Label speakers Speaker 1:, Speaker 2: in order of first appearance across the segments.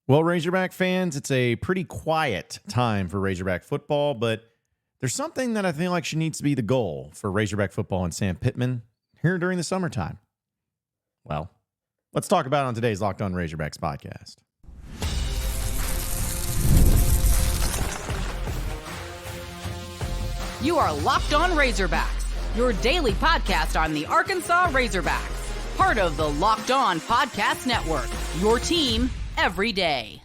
Speaker 1: Well, Razorback fans, it's a pretty quiet time for Razorback football, but there's something that I feel like needs to be the goal for Razorback football and Sam Pittman here during the summertime. Well, let's talk about it on today's Locked On Razorbacks podcast.
Speaker 2: You are Locked On Razorbacks, your daily podcast on the Arkansas Razorbacks, part of the Locked On Podcast Network, your team every day.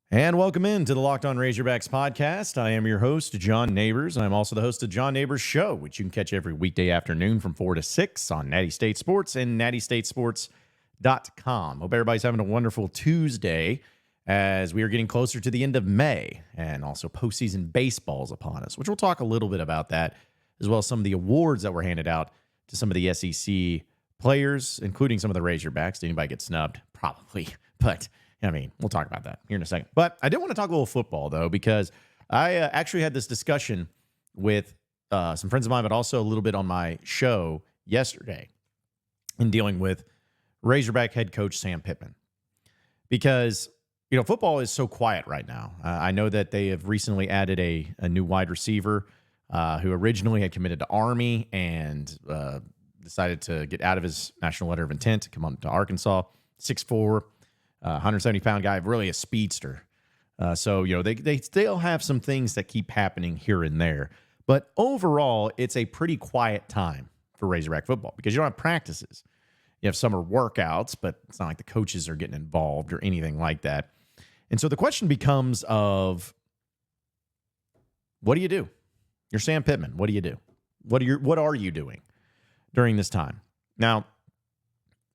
Speaker 1: And welcome into the Locked On Razorbacks podcast. I am your host, John Nabors. I'm also the host of John Nabors Show, which you can catch every weekday afternoon from 4 to 6 on Natty State Sports and nattystatesports.com. Hope everybody's having a wonderful Tuesday as we are getting closer to the end of May, and also postseason baseball is upon us, which we'll talk a little bit about that, as well as some of the awards that were handed out to some of the SEC players, including some of the Razorbacks. Did anybody get snubbed? Probably. But, I mean, we'll talk about that here in a second. But I did want to talk a little football, though, because I actually had this discussion with some friends of mine, but also a little bit on my show yesterday in dealing with Razorback head coach Sam Pittman. Because, you know, football is so quiet right now. I know that they have recently added a new wide receiver who originally had committed to Army and decided to get out of his national letter of intent to come on to Arkansas. 6'4", 170-pound guy, really a speedster. So, you know, they still have some things that keep happening here and there. But overall, it's a pretty quiet time for Razorback football because you don't have practices. You have summer workouts, but it's not like the coaches are getting involved or anything like that. And so the question becomes of, what do you do? You're Sam Pittman. What do you do? What are you doing during this time? Now,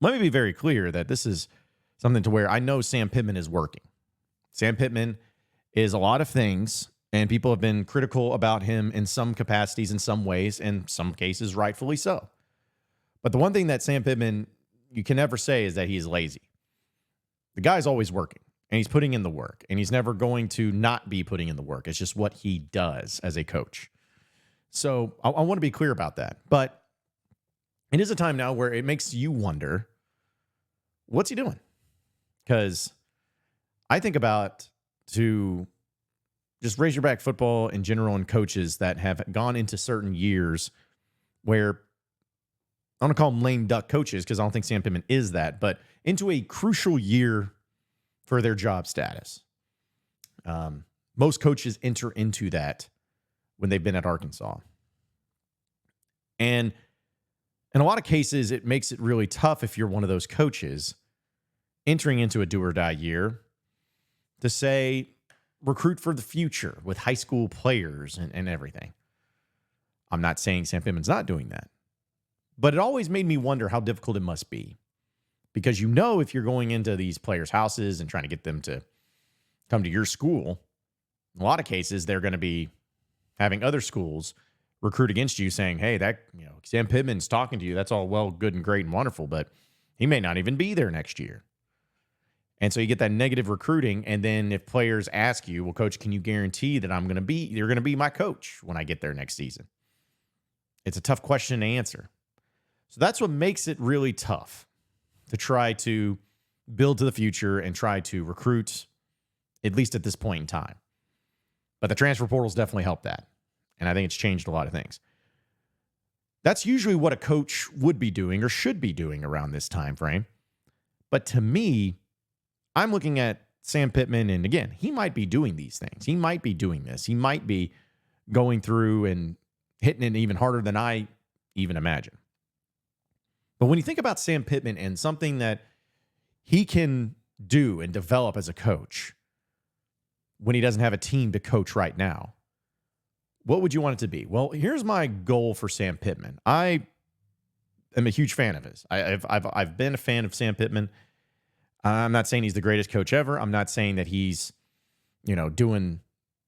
Speaker 1: let me be very clear that this is something to where I know Sam Pittman is working. Sam Pittman is a lot of things, and people have been critical about him in some capacities, in some ways, in some cases, rightfully so. But the one thing that Sam Pittman, you can never say is that he's lazy. The guy's always working. And he's putting in the work, and he's never going to not be putting in the work. It's just what he does as a coach. So I want to be clear about that. But it is a time now where it makes you wonder, what's he doing? Because I think about to just Razorback football in general and coaches that have gone into certain years where, I don't want to call them lame duck coaches because I don't think Sam Pittman is that, but into a crucial year for their job status. Most coaches enter into that when they've been at Arkansas. And in a lot of cases, it makes it really tough if you're one of those coaches entering into a do-or-die year to say, recruit for the future with high school players and everything. I'm not saying Sam Pittman's not doing that. But it always made me wonder how difficult it must be. Because you know if you're going into these players' houses and trying to get them to come to your school, in a lot of cases, they're going to be having other schools recruit against you saying, hey, that, you know, Sam Pittman's talking to you. That's all well, good, and great and wonderful, but he may not even be there next year. And so you get that negative recruiting. And then if players ask you, well, coach, can you guarantee that you're going to be my coach when I get there next season? It's a tough question to answer. So that's what makes it really tough to try to build to the future and try to recruit, at least at this point in time. But the transfer portal's definitely helped that. And I think it's changed a lot of things. That's usually what a coach would be doing or should be doing around this time frame. But to me, I'm looking at Sam Pittman, and again, he might be doing these things. He might be doing this. He might be going through and hitting it even harder than I even imagine. But when you think about Sam Pittman and something that he can do and develop as a coach when he doesn't have a team to coach right now, what would you want it to be? Well, here's my goal for Sam Pittman. I am a huge fan of his. I've been a fan of Sam Pittman. I'm not saying he's the greatest coach ever. I'm not saying that he's, you know, doing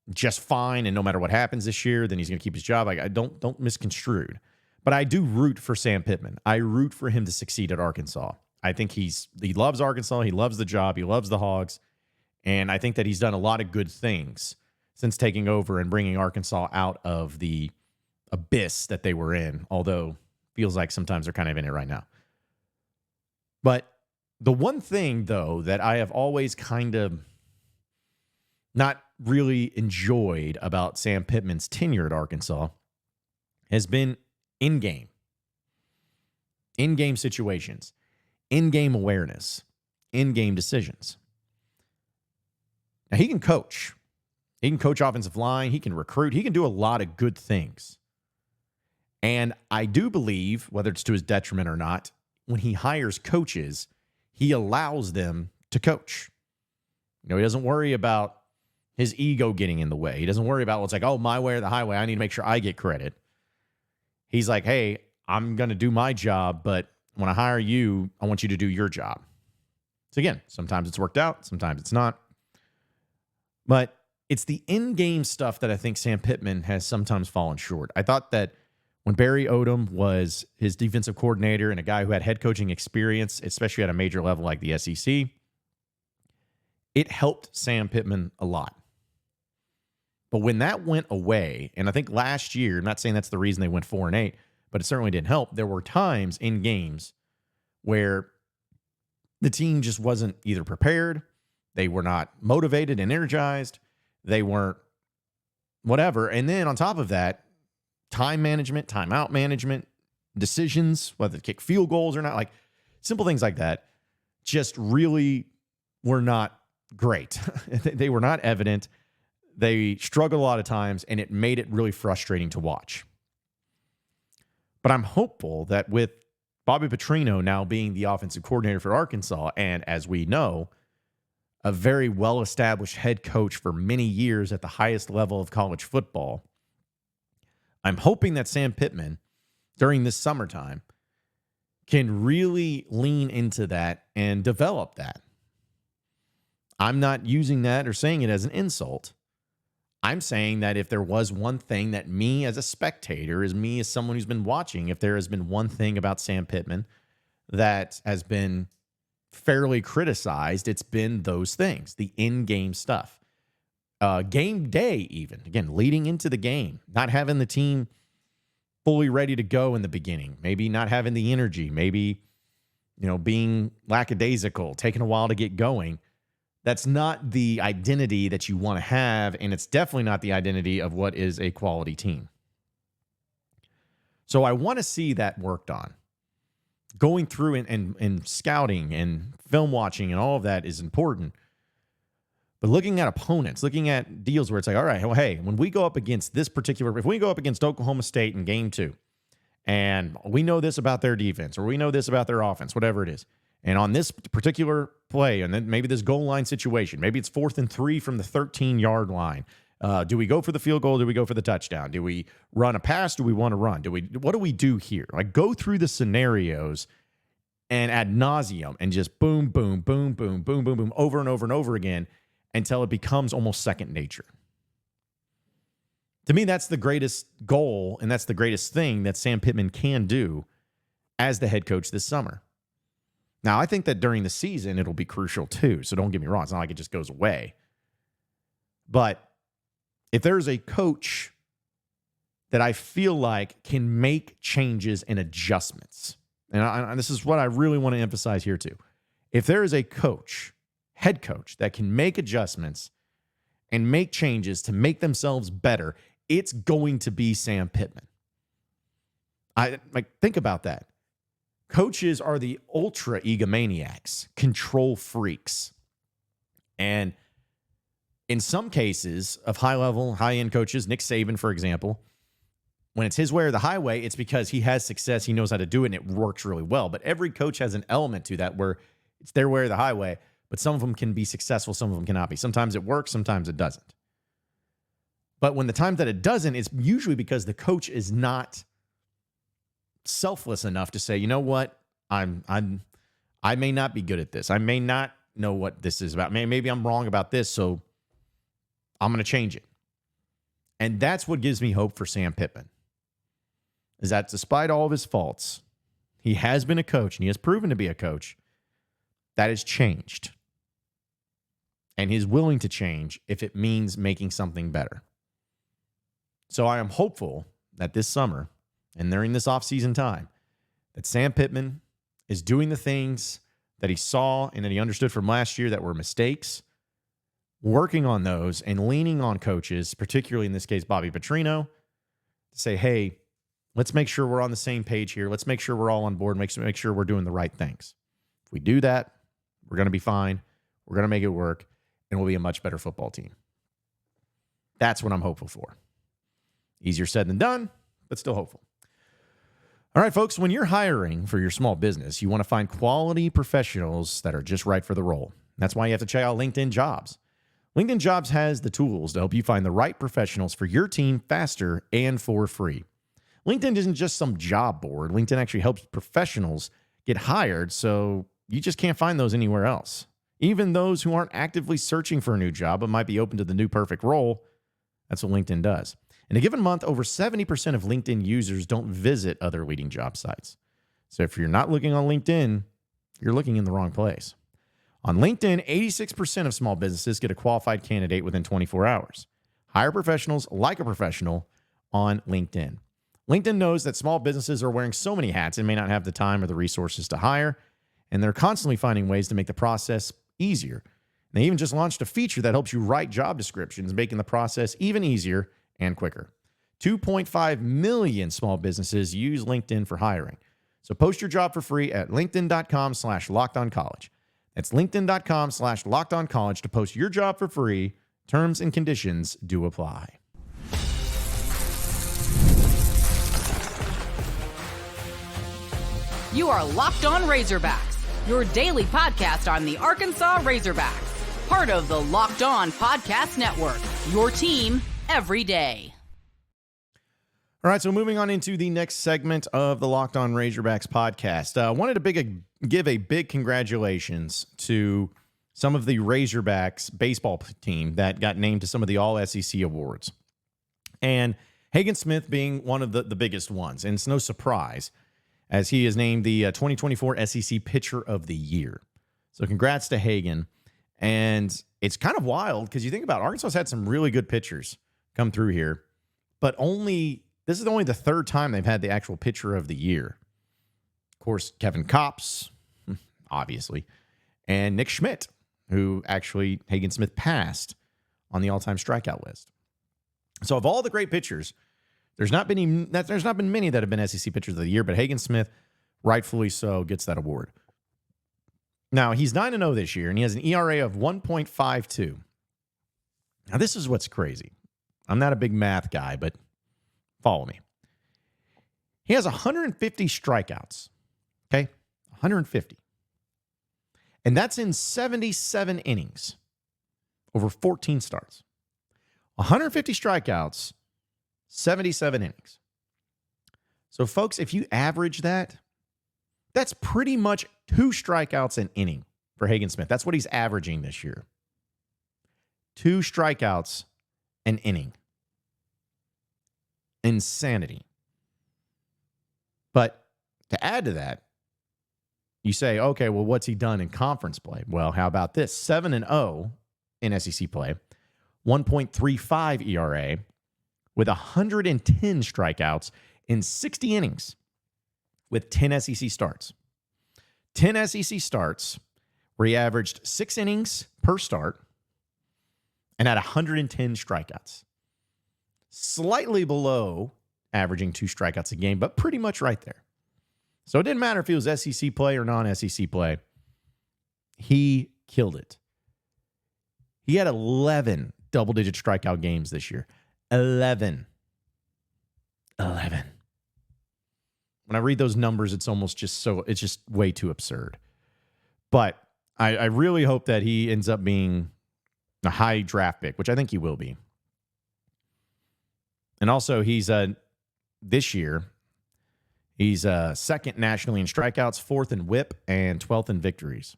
Speaker 1: just fine and no matter what happens this year, then he's going to keep his job. I don't misconstrued. But I do root for Sam Pittman. I root for him to succeed at Arkansas. I think he loves Arkansas. He loves the job. He loves the Hogs. And I think that he's done a lot of good things since taking over and bringing Arkansas out of the abyss that they were in, although feels like sometimes they're kind of in it right now. But The one thing, though, that I have always kind of not really enjoyed about Sam Pittman's tenure at Arkansas has been in-game situations, in-game awareness, in-game decisions. Now, he can coach. He can coach offensive line. He can recruit. He can do a lot of good things. And I do believe, whether it's to his detriment or not, when he hires coaches, he allows them to coach. He doesn't worry about his ego getting in the way. He doesn't worry about what's like, oh, my way or the highway. I need to make sure I get credit. He's like, hey, I'm going to do my job, but when I hire you, I want you to do your job. So again, sometimes it's worked out, sometimes it's not. But it's the in-game stuff that I think Sam Pittman has sometimes fallen short. I thought that when Barry Odom was his defensive coordinator and a guy who had head coaching experience, especially at a major level like the SEC, it helped Sam Pittman a lot. But when that went away, and I think last year, I'm not saying that's the reason they went 4-8, but it certainly didn't help. There were times in games where the team just wasn't either prepared, they were not motivated and energized, they weren't whatever. And then on top of that, time management, timeout management, decisions, whether to kick field goals or not, like simple things like that, just really were not great. They were not evident. They struggled a lot of times, and it made it really frustrating to watch. But I'm hopeful that with Bobby Petrino now being the offensive coordinator for Arkansas, and as we know, a very well-established head coach for many years at the highest level of college football, I'm hoping that Sam Pittman, during this summertime, can really lean into that and develop that. I'm not using that or saying it as an insult. I'm saying that if there was one thing that me as a spectator, as me as someone who's been watching, if there has been one thing about Sam Pittman that has been fairly criticized, it's been those things, the in-game stuff. Game day even, again, leading into the game, not having the team fully ready to go in the beginning, maybe not having the energy, maybe, being lackadaisical, taking a while to get going. That's not the identity that you want to have, and it's definitely not the identity of what is a quality team. So I want to see that worked on. Going through and scouting and film watching and all of that is important. But looking at opponents, looking at deals where it's like, all right, well, hey, when we go up against this particular, if we go up against Oklahoma State in game 2, and we know this about their defense, or we know this about their offense, whatever it is, and on this particular play, and then maybe this goal line situation, maybe it's 4th and 3 from the 13-yard line. Do we go for the field goal? Do we go for the touchdown? Do we run a pass? Do we want to run? What do we do here? Like, go through the scenarios and ad nauseum and just boom, boom, boom, boom, boom, boom, boom, over and over and over again until it becomes almost second nature. To me, that's the greatest goal, and that's the greatest thing that Sam Pittman can do as the head coach this summer. Now, I think that during the season, it'll be crucial too, so don't get me wrong. It's not like it just goes away. But if there's a coach that I feel like can make changes and adjustments, and this is what I really want to emphasize here too. If there is a coach, head coach, that can make adjustments and make changes to make themselves better, it's going to be Sam Pittman. Think about that. Coaches are the ultra egomaniacs, control freaks. And in some cases of high-level, high-end coaches, Nick Saban, for example, when it's his way or the highway, it's because he has success, he knows how to do it, and it works really well. But every coach has an element to that where it's their way or the highway, but some of them can be successful, some of them cannot be. Sometimes it works, sometimes it doesn't. But when the times that it doesn't, it's usually because the coach is not selfless enough to say, you know what, I may not be good at this. I may not know what this is about. Maybe I'm wrong about this, so I'm going to change it. And that's what gives me hope for Sam Pittman, is that despite all of his faults, he has been a coach, and he has proven to be a coach that has changed. And he's willing to change if it means making something better. So I am hopeful that this summer and during this offseason time, that Sam Pittman is doing the things that he saw and that he understood from last year that were mistakes, working on those and leaning on coaches, particularly in this case, Bobby Petrino, to say, hey, let's make sure we're on the same page here. Let's make sure we're all on board. Make sure we're doing the right things. If we do that, we're going to be fine. We're going to make it work, and we'll be a much better football team. That's what I'm hopeful for. Easier said than done, but still hopeful. All right, folks, when you're hiring for your small business, you want to find quality professionals that are just right for the role. That's why you have to check out LinkedIn Jobs. LinkedIn Jobs has the tools to help you find the right professionals for your team faster and for free. LinkedIn isn't just some job board. LinkedIn actually helps professionals get hired, so you just can't find those anywhere else. Even those who aren't actively searching for a new job but might be open to the new perfect role, that's what LinkedIn does. In a given month, over 70% of LinkedIn users don't visit other leading job sites. So if you're not looking on LinkedIn, you're looking in the wrong place. On LinkedIn, 86% of small businesses get a qualified candidate within 24 hours. Hire professionals like a professional on LinkedIn. LinkedIn knows that small businesses are wearing so many hats and may not have the time or the resources to hire, and they're constantly finding ways to make the process easier. And they even just launched a feature that helps you write job descriptions, making the process even easier and quicker. 2.5 million small businesses use LinkedIn for hiring. So post your job for free at linkedin.com/lockedoncollege. That's linkedin.com/lockedoncollege to post your job for free. Terms and conditions do apply.
Speaker 2: You are Locked On Razorbacks, your daily podcast on the Arkansas Razorbacks, part of the Locked On Podcast Network, your team every day.
Speaker 1: All right, so moving on into the next segment of the Locked On Razorbacks podcast. I wanted to give a big congratulations to some of the Razorbacks baseball team that got named to some of the All-SEC awards. And Hagen Smith being one of the biggest ones. And it's no surprise, as he is named the 2024 SEC Pitcher of the Year. So congrats to Hagen. And it's kind of wild because you think about it, Arkansas's had some really good pitchers come through here, but this is only the third time they've had the actual Pitcher of the Year. Of course, Kevin Kopps, obviously, and Nick Schmidt, who actually Hagen Smith passed on the all-time strikeout list. So of all the great pitchers, there's not been many that have been SEC Pitchers of the Year, but Hagen Smith, rightfully so, gets that award. Now, he's 9-0 this year, and he has an ERA of 1.52. Now, this is what's crazy. I'm not a big math guy, but follow me. He has 150 strikeouts, okay? 150. And that's in 77 innings over 14 starts. 150 strikeouts, 77 innings. So, folks, if you average that, that's pretty much 2 strikeouts an inning for Hagen Smith. That's what he's averaging this year. 2 strikeouts an inning. Insanity. But to add to that, you say, okay, well, what's he done in conference play? Well, how about this? 7-0 in SEC play, 1.35 ERA with 110 strikeouts in 60 innings with 10 SEC starts. 10 SEC starts where he averaged 6 innings per start and had 110 strikeouts. Slightly below averaging 2 strikeouts a game, but pretty much right there. So it didn't matter if he was SEC play or non-SEC play. He killed it. He had 11 double-digit strikeout games this year. 11. When I read those numbers, it's just way too absurd. But I really hope that he ends up being a high draft pick, which I think he will be. And also, he's this year, he's second nationally in strikeouts, 4th in WHIP, and 12th in victories.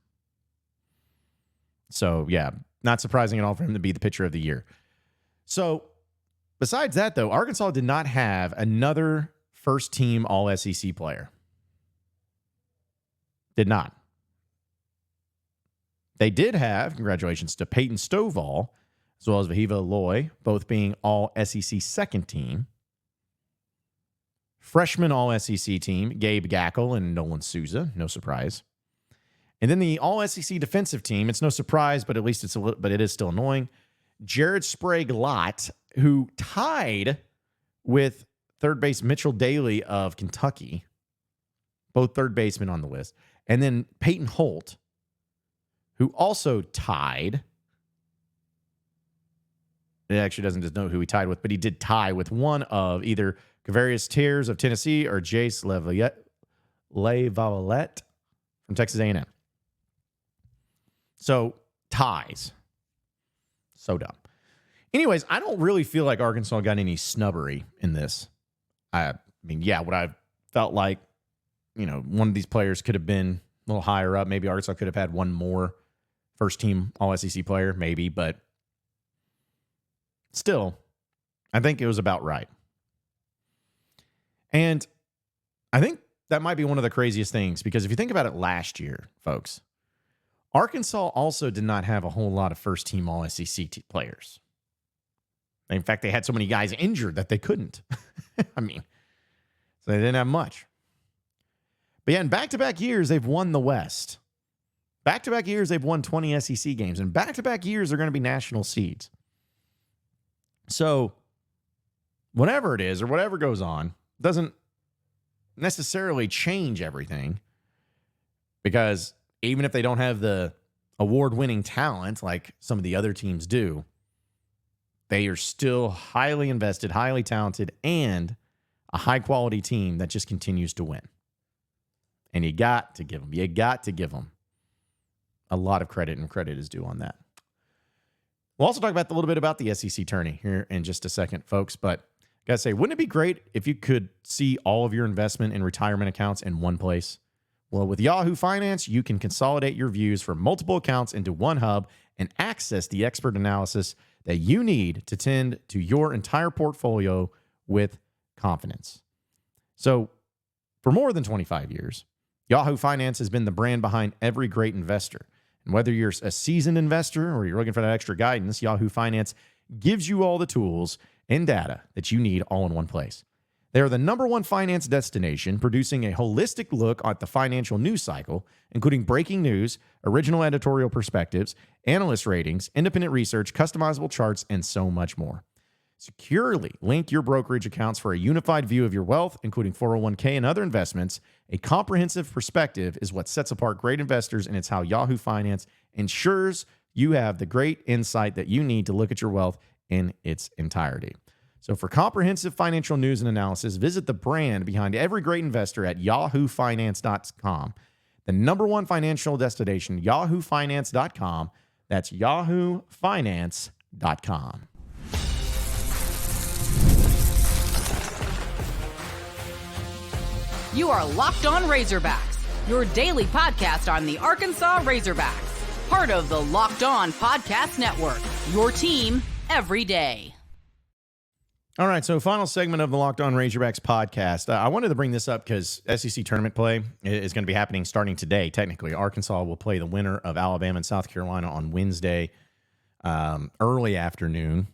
Speaker 1: So, yeah, not surprising at all for him to be the Pitcher of the Year. So, besides that, though, Arkansas did not have another first-team All-SEC player. Did not. They did have, congratulations to Peyton Stovall, as well as Vahiva Aloy, both being All-SEC second team. Freshman All-SEC team, Gabe Gackle and Nolan Souza, no surprise. And then the all-SEC defensive team, it's no surprise, but at least it is still annoying. Jared Sprague-Lott, who tied with third base Mitchell Daly of Kentucky, both third basemen on the list. And then Peyton Holt, who also tied. It actually doesn't just know who he tied with, but he did tie with one of either Kavarius Tears of Tennessee or Jace LeVaulette from Texas A&M. So, ties. So dumb. Anyways, I don't really feel like Arkansas got any snubbery in this. I mean, yeah, what I felt like, one of these players could have been a little higher up. Maybe Arkansas could have had one more first-team All-SEC player, maybe, but still, I think it was about right. And I think that might be one of the craziest things, because if you think about it last year, folks, Arkansas also did not have a whole lot of first-team All-SEC players. In fact, they had so many guys injured that they couldn't. I mean, so they didn't have much. But yeah, in back-to-back years, they've won the West. Back-to-back years, they've won 20 SEC games. And back-to-back years, they're going to be national seeds. So whatever it is or whatever goes on doesn't necessarily change everything, because even if they don't have the award-winning talent like some of the other teams do, they are still highly invested, highly talented, and a high-quality team that just continues to win. And you got to give them a lot of credit, and credit is due on that. We'll also talk about a little bit about the SEC tourney here in just a second, folks. But I got to say, wouldn't it be great if you could see all of your investment and retirement accounts in one place? Well, with Yahoo Finance, you can consolidate your views from multiple accounts into one hub and access the expert analysis that you need to tend to your entire portfolio with confidence. So, for more than 25 years, Yahoo Finance has been the brand behind every great investor. And whether you're a seasoned investor or you're looking for that extra guidance, Yahoo Finance gives you all the tools and data that you need all in one place. They are the #1 finance destination, producing a holistic look at the financial news cycle, including breaking news, original editorial perspectives, analyst ratings, independent research, customizable charts, and so much more. Securely link your brokerage accounts for a unified view of your wealth, including 401k and other investments. A comprehensive perspective is what sets apart great investors, and it's how Yahoo Finance ensures you have the great insight that you need to look at your wealth in its entirety. So for comprehensive financial news and analysis, visit the brand behind every great investor at yahoofinance.com. The #1 financial destination, yahoofinance.com. That's yahoofinance.com.
Speaker 2: You are Locked On Razorbacks, your daily podcast on the Arkansas Razorbacks. Part of the Locked On Podcast Network, your team every day.
Speaker 1: All right, so final segment of the Locked On Razorbacks podcast. I wanted to bring this up because SEC tournament play is going to be happening starting today, technically. Arkansas will play the winner of Alabama and South Carolina on Wednesday, early afternoon.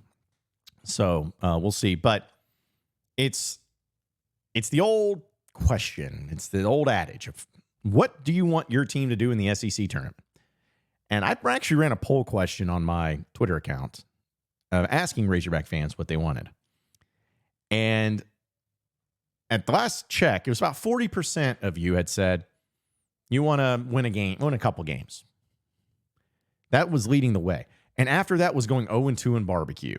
Speaker 1: So we'll see. But it's the old question. It's the old adage of, what do you want your team to do in the SEC tournament? And I actually ran a poll question on my Twitter account asking Razorback fans what they wanted. And at the last check, it was about 40% of you had said you want to win a couple games. That was leading the way. And after that was going 0-2 in barbecue.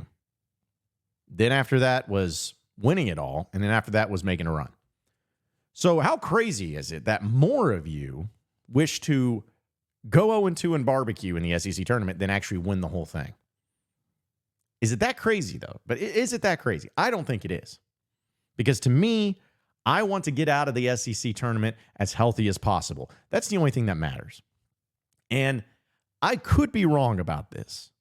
Speaker 1: Then after that was winning it all. And then after that was making a run. So how crazy is it that more of you wish to go 0-2 in barbecue in the SEC tournament than actually win the whole thing? Is it that crazy, though? But is it that crazy? I don't think it is. Because to me, I want to get out of the SEC tournament as healthy as possible. That's the only thing that matters. And I could be wrong about this,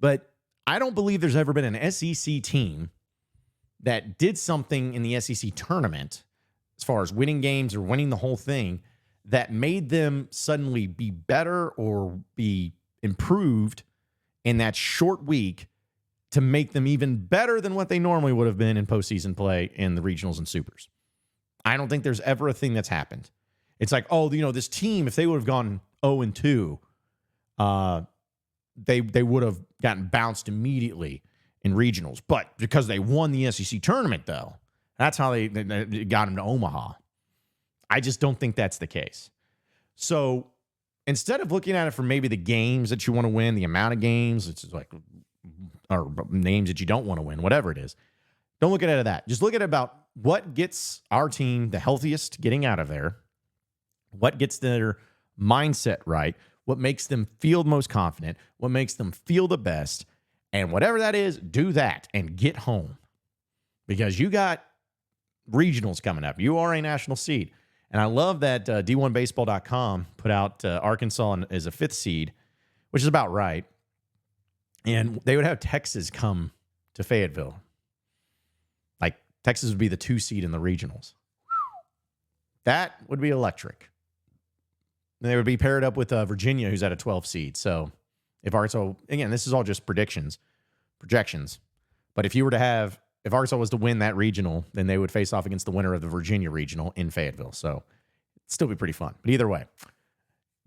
Speaker 1: but I don't believe there's ever been an SEC team that did something in the SEC tournament, as far as winning games or winning the whole thing, that made them suddenly be better or be improved in that short week to make them even better than what they normally would have been in postseason play in the regionals and supers. I don't think there's ever a thing that's happened. It's like, oh, this team, if they would have gone 0-2, they would have gotten bounced immediately in regionals. But because they won the SEC tournament, though, that's how they got them to Omaha. I just don't think that's the case. So instead of looking at it from maybe the games that you want to win, the amount of games, it's like, or names that you don't want to win, whatever it is, don't look at it as that. Just look at it about what gets our team the healthiest getting out of there, what gets their mindset right, what makes them feel most confident, what makes them feel the best, and whatever that is, do that and get home. Because you got regionals coming up. You are a national seed. And I love that D1Baseball.com put out Arkansas as a 5th seed, which is about right. And they would have Texas come to Fayetteville. Like, Texas would be the 2 seed in the regionals. That would be electric. And they would be paired up with Virginia, who's at a 12 seed. So if Arkansas, again, this is all just projections. But if Arkansas was to win that regional, then they would face off against the winner of the Virginia regional in Fayetteville. So it'd still be pretty fun. But either way,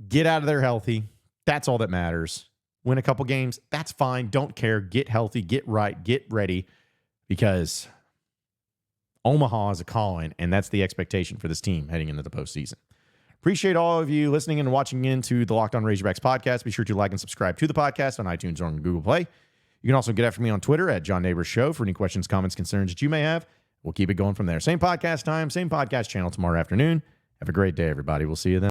Speaker 1: get out of there healthy. That's all that matters. Win a couple games. That's fine. Don't care. Get healthy. Get right. Get ready. Because Omaha is a calling, and that's the expectation for this team heading into the postseason. Appreciate all of you listening and watching into the Locked On Razorbacks podcast. Be sure to like and subscribe to the podcast on iTunes or on Google Play. You can also get after me on Twitter at John Nabors Show for any questions, comments, concerns that you may have. We'll keep it going from there. Same podcast time, same podcast channel tomorrow afternoon. Have a great day, everybody. We'll see you then.